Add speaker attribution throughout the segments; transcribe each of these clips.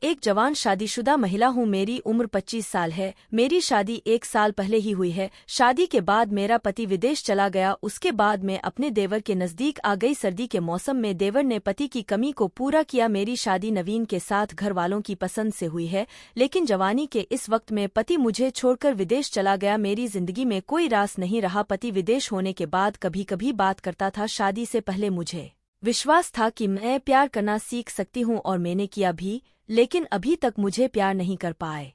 Speaker 1: एक जवान शादीशुदा महिला हूँ। मेरी उम्र 25 साल है। मेरी शादी 1 साल पहले ही हुई है। शादी के बाद मेरा पति विदेश चला गया। उसके बाद मैं अपने देवर के नजदीक आ गई। सर्दी के मौसम में देवर ने पति की कमी को पूरा किया। मेरी शादी नवीन के साथ घर वालों की पसंद से हुई है, लेकिन जवानी के इस वक्त में पति मुझे छोड़कर विदेश चला गया। मेरी जिंदगी में कोई रास नहीं रहा। पति विदेश होने के बाद कभी कभी बात करता था। शादी से पहले मुझे विश्वास था कि मैं प्यार करना सीख सकती हूँ और मैंने किया भी, लेकिन अभी तक मुझे प्यार नहीं कर पाए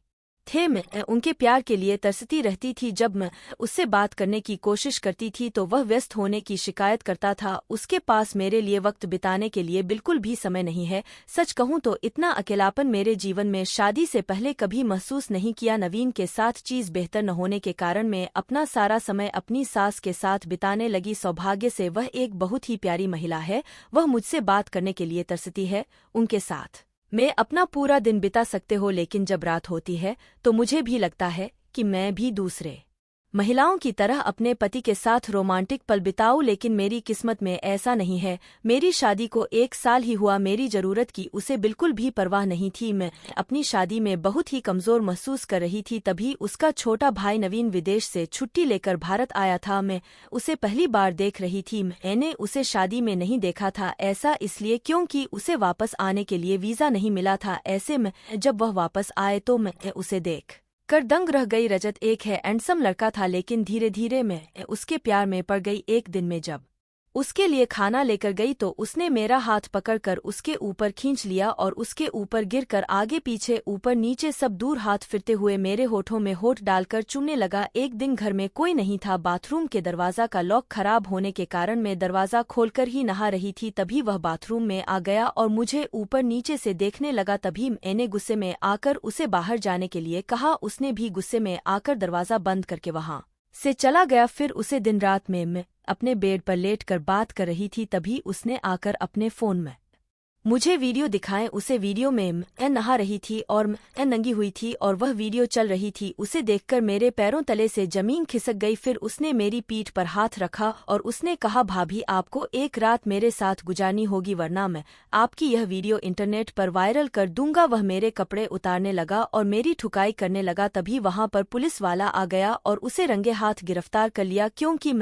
Speaker 1: थे। मैं उनके प्यार के लिए तरसती रहती थी। जब मैं उससे बात करने की कोशिश करती थी तो वह व्यस्त होने की शिकायत करता था। उसके पास मेरे लिए वक्त बिताने के लिए बिल्कुल भी समय नहीं है। सच कहूँ तो इतना अकेलापन मेरे जीवन में शादी से पहले कभी महसूस नहीं किया। नवीन के साथ चीज बेहतर न होने के कारण मैं अपना सारा समय अपनी सास के साथ बिताने लगी। सौभाग्य से वह एक बहुत ही प्यारी महिला है। वह मुझसे बात करने के लिए तरसती है। उनके साथ मैं अपना पूरा दिन बिता सकते हो, लेकिन जब रात होती है तो मुझे भी लगता है कि मैं भी दूसरे महिलाओं की तरह अपने पति के साथ रोमांटिक पल बिताऊं, लेकिन मेरी किस्मत में ऐसा नहीं है। मेरी शादी को 1 साल ही हुआ। मेरी जरूरत की उसे बिल्कुल भी परवाह नहीं थी। मैं अपनी शादी में बहुत ही कमजोर महसूस कर रही थी। तभी उसका छोटा भाई नवीन विदेश से छुट्टी लेकर भारत आया था। मैं उसे पहली बार देख रही थी। मैंने उसे शादी में नहीं देखा था। ऐसा इसलिए क्योंकि उसे वापस आने के लिए वीजा नहीं मिला था। ऐसे में जब वह वापस आए तो मैं उसे देख कर दंग रह गई। रजत एक है हैंडसम लड़का था, लेकिन धीरे धीरे मैं उसके प्यार में पड़ गई। एक दिन में जब उसके लिए खाना लेकर गई तो उसने मेरा हाथ पकड़कर उसके ऊपर खींच लिया और उसके ऊपर गिरकर आगे पीछे ऊपर नीचे सब दूर हाथ फिरते हुए मेरे होठों में होठ डालकर चूमने लगा। एक दिन घर में कोई नहीं था। बाथरूम के दरवाजा का लॉक खराब होने के कारण मैं दरवाजा खोलकर ही नहा रही थी। तभी वह बाथरूम में आ गया और मुझे ऊपर नीचे से देखने लगा। तभी मैंने गुस्से में आकर उसे बाहर जाने के लिए कहा। उसने भी गुस्से में आकर दरवाजा बंद करके वहां से चला गया। फिर उसे दिन रात में मैं अपने बेड पर लेटकर बात कर रही थी। तभी उसने आकर अपने फोन में मुझे वीडियो दिखाएं। उसे वीडियो में मैं नहा रही थी और मैं नंगी हुई थी और वह वीडियो चल रही थी। उसे देखकर मेरे पैरों तले से जमीन खिसक गई। फिर उसने मेरी पीठ पर हाथ रखा और उसने कहा, भाभी आपको एक रात मेरे साथ गुजारनी होगी, वरना मैं आपकी यह वीडियो इंटरनेट पर वायरल कर दूंगा। वह मेरे कपड़े उतारने लगा और मेरी ठुकाई करने लगा। तभी वहां पर पुलिस वाला आ गया और उसे रंगे हाथ गिरफ्तार कर लिया, क्योंकि मैं